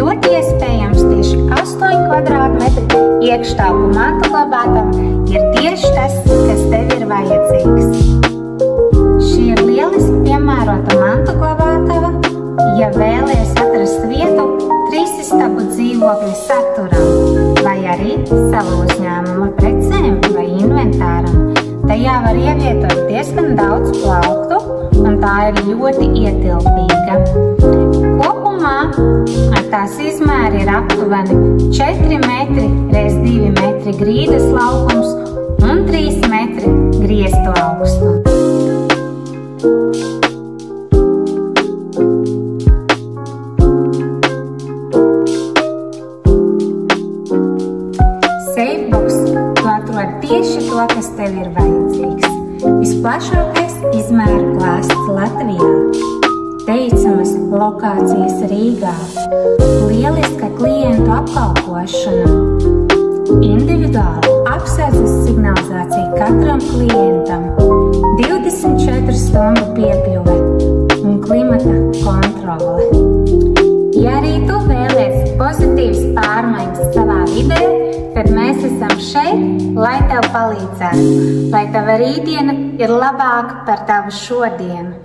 ļoti iespējams tieši 8 kvadrātmetri iekštelpu mantu glabātava ir tieši tas, kas tev ir vajadzīgs. Šī ir lieliski piemērota mantu glabātava, ja vēlies atrast vietu 3 istabu dzīvokļa saturam vai arī savu uzņēmuma precēm vai inventāram. Tajā var ievietot diezgan daudz plauktu, un tā ir ļoti ietilpīga. Kopumā tās izmēri ir aptuveni 4 metri x 2 metri grīdas laukums un 3 metri griestu augstums. Safebox tu atrod tieši to, kas tev ir vajadzīgs. Visplašākais izmēru klāsts Latvijā. Teicamas lokācijas Rīgā. Lieliska klientu apkalpošana. Individuāla apsardzes signalizācija katram klientam. 24 stundu piekļuve un klimata kontrole. Ja arī tu vēlies pozitīvas pārmaiņas savā vidē, tad mēs esam šeit, lai tev palīdzētu, lai tava rītdiena ir labāka par tavu šodienu.